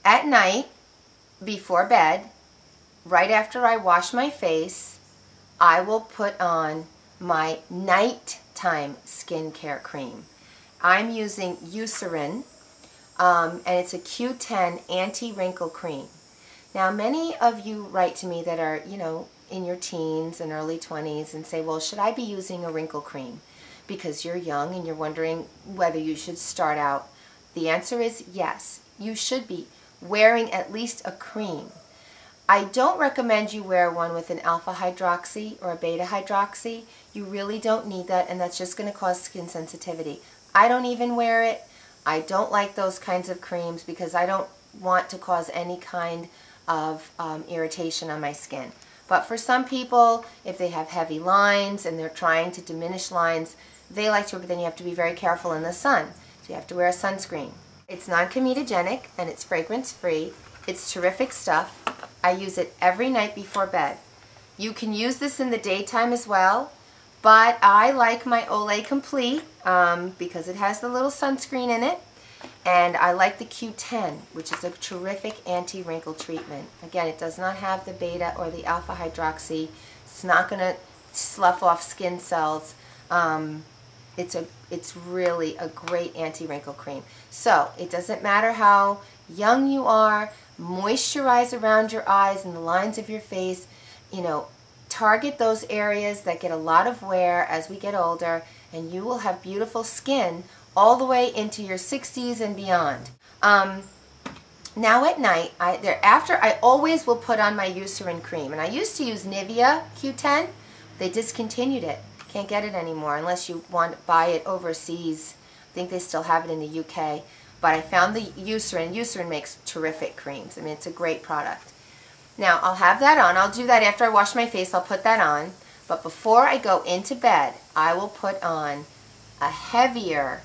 At night, before bed, right after I wash my face, I will put on my nighttime skincare cream. I'm using Eucerin, and it's a Q10 anti-wrinkle cream. Now, many of you write to me that are, in your teens and early 20s and say, well, should I be using a wrinkle cream? Because you're young and you're wondering whether you should start out. The answer is yes, you should be wearing at least a cream. I don't recommend you wear one with an alpha hydroxy or a beta hydroxy. You really don't need that, and that's just going to cause skin sensitivity. I don't even wear it. I don't like those kinds of creams because I don't want to cause any kind of irritation on my skin. But for some people, if they have heavy lines and they're trying to diminish lines, they like to, but then you have to be very careful in the sun. So you have to wear a sunscreen. It's non-comedogenic and it's fragrance-free. It's terrific stuff. I use it every night before bed. You can use this in the daytime as well, but I like my Olay Complete because it has the little sunscreen in it, and I like the Q10, which is a terrific anti-wrinkle treatment. Again, it does not have the beta or the alpha hydroxy. It's not going to slough off skin cells. It's really a great anti-wrinkle cream. So it doesn't matter how young you are, moisturize around your eyes and the lines of your face. Target those areas that get a lot of wear as we get older, and you will have beautiful skin all the way into your 60s and beyond. Now at night, I always will put on my Eucerin cream, and I used to use Nivea Q10. They discontinued it. Can't get it anymore unless you want to buy it overseas. I think they still have it in the UK. But I found the Eucerin. Eucerin makes terrific creams. I mean, it's a great product. Now, I'll have that on. I'll do that after I wash my face. I'll put that on. But before I go into bed, I will put on a heavier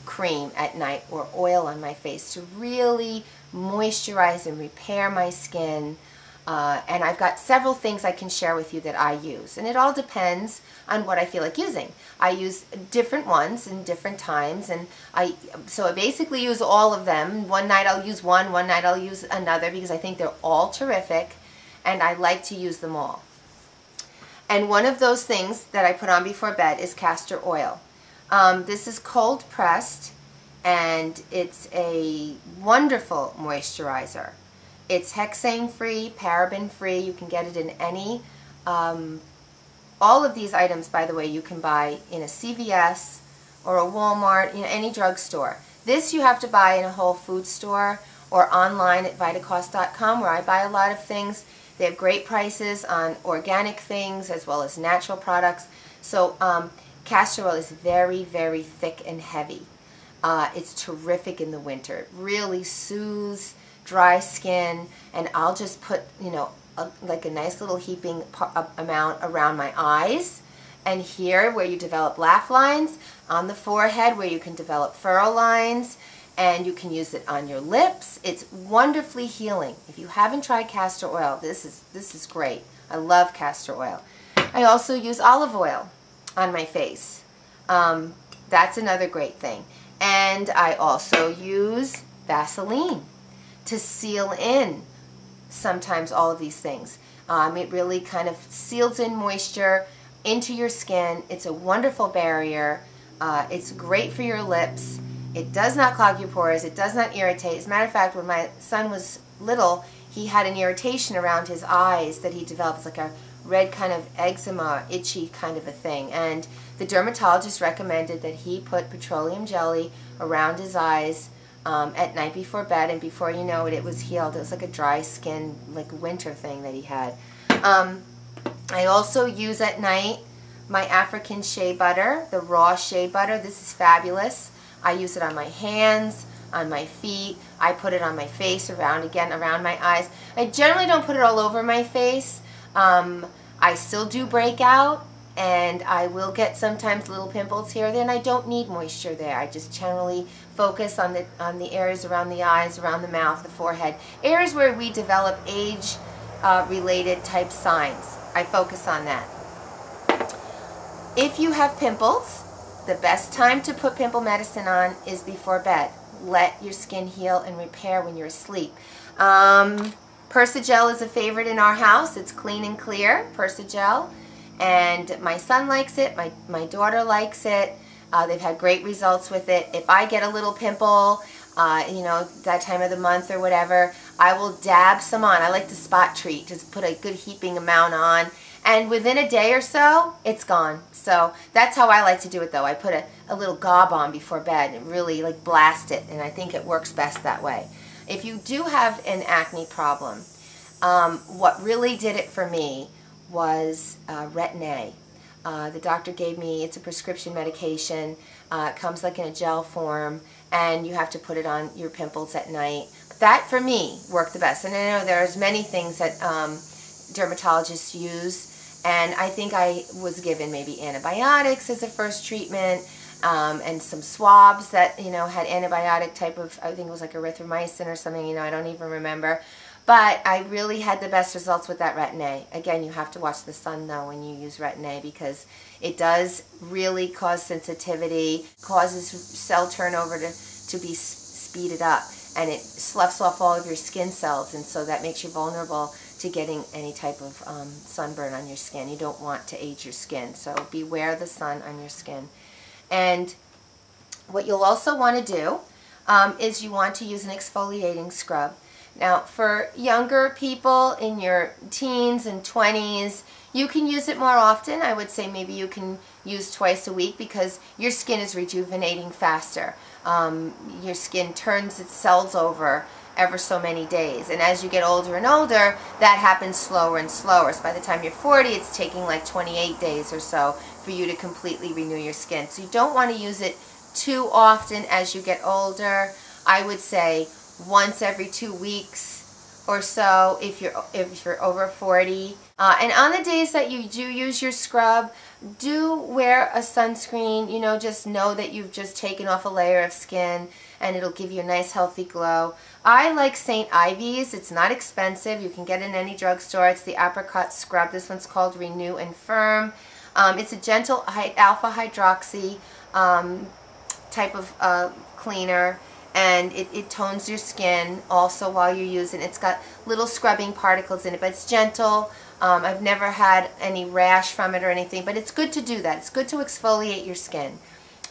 cream at night or oil on my face to really moisturize and repair my skin. And I've got several things I can share with you that I use. And it all depends on what I feel like using. I use different ones in different times, and so I basically use all of them. One night I'll use one night I'll use another, because I think they're all terrific, and I like to use them all. And one of those things that I put on before bed is castor oil. This is cold pressed, and it's a wonderful moisturizer. It's hexane-free, paraben-free. You can get it in any, all of these items, by the way, you can buy in a CVS or a Walmart, any drugstore. This you have to buy in a Whole Foods store or online at Vitacost.com, where I buy a lot of things. They have great prices on organic things as well as natural products. So castor oil is very, very thick and heavy. It's terrific in the winter. It really soothes dry skin, and I'll just put, like a nice little heaping amount around my eyes, and here where you develop laugh lines, on the forehead where you can develop furrow lines, and you can use it on your lips. It's wonderfully healing. If you haven't tried castor oil, this is great. I love castor oil. I also use olive oil on my face. That's another great thing. And I also use Vaseline to seal in sometimes all of these things. It really kind of seals in moisture into your skin. It's a wonderful barrier. It's great for your lips. It does not clog your pores. It does not irritate. As a matter of fact, when my son was little, he had an irritation around his eyes that he developed. It's like a red kind of eczema, itchy kind of a thing. And the dermatologist recommended that he put petroleum jelly around his eyes at night before bed, and before you know it, it was healed. It was like a dry skin, like winter thing that he had. I also use at night my African shea butter, the raw shea butter. This is fabulous. I use it on my hands, on my feet. I put it on my face, around my eyes. I generally don't put it all over my face. I still do break out, and I will get sometimes little pimples here or there, and I don't need moisture there. I just generally focus on the areas around the eyes, around the mouth, the forehead, areas where we develop age-related type signs. I focus on that. If you have pimples, the best time to put pimple medicine on is before bed. let your skin heal and repair when you're asleep. Persa-Gel is a favorite in our house. It's clean and clear, Persa-Gel. And my son likes it, my daughter likes it. They've had great results with it. If I get a little pimple, you know, that time of the month or whatever, I will dab some on. I like to spot treat, just put a good heaping amount on. And within a day or so, it's gone. So that's how I like to do it though. I put a little gob on before bed and really like blast it. And I think it works best that way. If you do have an acne problem, what really did it for me was Retin-A. The doctor gave me, it's a prescription medication. It comes like in a gel form, and you have to put it on your pimples at night. But that, for me, worked the best. And I know there's many things that dermatologists use, and I think I was given maybe antibiotics as a first treatment, and some swabs that, you know, had antibiotic type of, I think it was like erythromycin or something, you know, I don't even remember. But I really had the best results with that Retin-A. Again, you have to watch the sun though when you use Retin-A, because it does really cause sensitivity, causes cell turnover to be speeded up, and it sloughs off all of your skin cells, and so that makes you vulnerable to getting any type of sunburn on your skin. You don't want to age your skin, so beware the sun on your skin. And what you'll also want to do is you want to use an exfoliating scrub. Now, for younger people in your teens and 20s, you can use it more often. I would say maybe you can use twice a week, because your skin is rejuvenating faster. Your skin turns its cells over ever so many days. And as you get older and older, that happens slower and slower. So by the time you're 40, it's taking like 28 days or so for you to completely renew your skin. So you don't want to use it too often as you get older. I would say once every 2 weeks or so if you're over 40. And on the days that you do use your scrub, do wear a sunscreen. You know, just know that you've just taken off a layer of skin, and it'll give you a nice healthy glow. I like St. Ives. It's not expensive. You can get it in any drugstore. It's the Apricot scrub. This one's called Renew and Firm. It's a gentle alpha hydroxy type of cleaner. And it tones your skin also while you're using it. It's got little scrubbing particles in it, but it's gentle. I've never had any rash from it or anything, but it's good to do that. It's good to exfoliate your skin.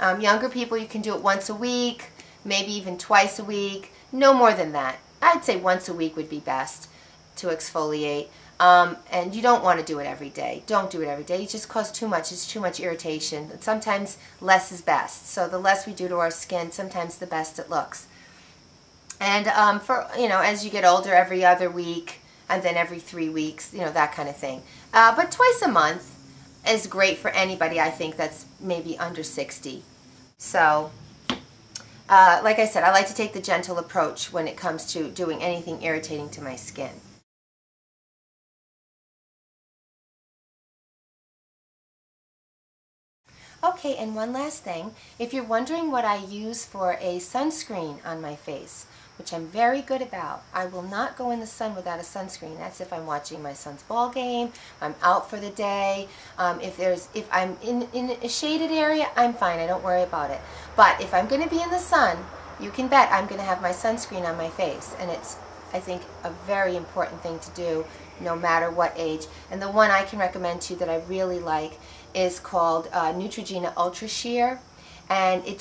Younger people, you can do it once a week, maybe even twice a week. No more than that. I'd say once a week would be best to exfoliate. And you don't want to do it every day. Don't do it every day. It just causes too much. It's too much irritation. And sometimes less is best. So the less we do to our skin, sometimes the best it looks. And for, you know, as you get older, every other week, and then every 3 weeks, you know, that kind of thing. But twice a month is great for anybody, I think, that's maybe under 60. So, like I said, I like to take the gentle approach when it comes to doing anything irritating to my skin. Okay, and one last thing. If you're wondering what I use for a sunscreen on my face, which I'm very good about, I will not go in the sun without a sunscreen. That's if I'm watching my son's ball game, I'm out for the day. If I'm in a shaded area, I'm fine. I don't worry about it. But if I'm going to be in the sun, you can bet I'm going to have my sunscreen on my face. And it's, I think, a very important thing to do no matter what age. And the one I can recommend to you that I really like is called Neutrogena Ultra Sheer, and it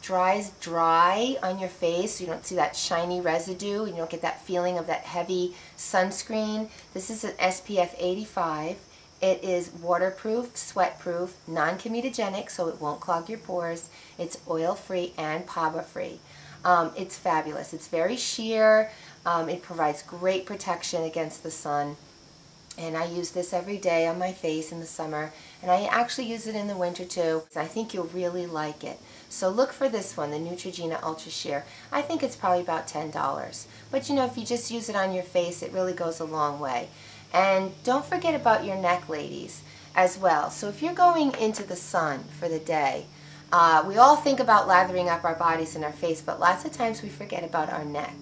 dries dry on your face. You don't see that shiny residue. You don't get that feeling of that heavy sunscreen. This is an SPF 85. It is waterproof, sweat-proof, non-comedogenic, so it won't clog your pores. It's oil-free and PABA-free. It's fabulous. It's very sheer. It provides great protection against the sun. And I use this every day on my face in the summer, and I actually use it in the winter too. I think you'll really like it. So look for this one, the Neutrogena Ultra Sheer. I think it's probably about $10. But you know, if you just use it on your face, it really goes a long way. And don't forget about your neck, ladies, as well. So if you're going into the sun for the day, we all think about lathering up our bodies and our face, but lots of times we forget about our neck.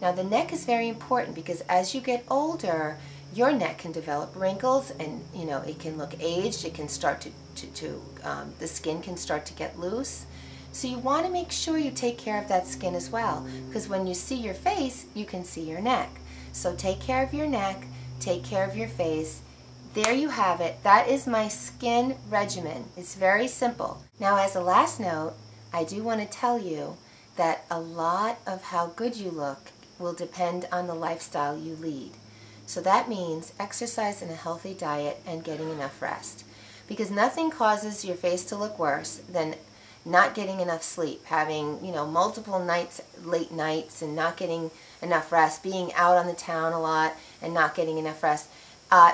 Now the neck is very important, because as you get older, your neck can develop wrinkles, and you know, it can look aged. It can start the skin can start to get loose. So you want to make sure you take care of that skin as well, because when you see your face, you can see your neck. So take care of your neck, take care of your face. There you have it. That is my skin regimen. It's very simple. Now, as a last note, I do want to tell you that a lot of how good you look will depend on the lifestyle you lead. So that means exercise and a healthy diet and getting enough rest. Because nothing causes your face to look worse than not getting enough sleep, having, multiple nights, late nights, and not getting enough rest, being out on the town a lot and not getting enough rest.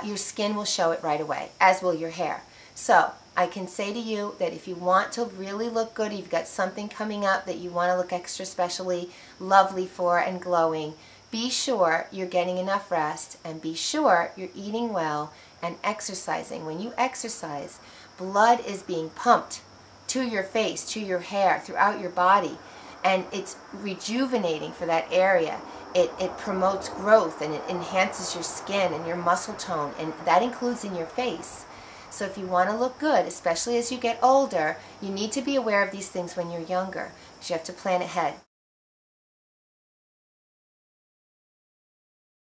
Your skin will show it right away, as will your hair. So I can say to you that if you want to really look good, you've got something coming up that you want to look extra specially lovely for and glowing, be sure you're getting enough rest and be sure you're eating well and exercising. When you exercise, blood is being pumped to your face, to your hair, throughout your body, and it's rejuvenating for that area. It promotes growth and it enhances your skin and your muscle tone, and that includes in your face. So if you want to look good, especially as you get older, you need to be aware of these things when you're younger, because you have to plan ahead.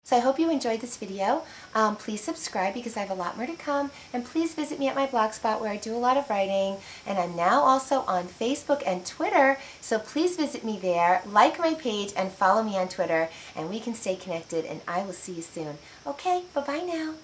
So I hope you enjoyed this video. Please subscribe because I have a lot more to come, and please visit me at my blog spot where I do a lot of writing, and I'm now also on Facebook and Twitter, so please visit me there, like my page, and follow me on Twitter, and we can stay connected, and I will see you soon. Okay, bye-bye now.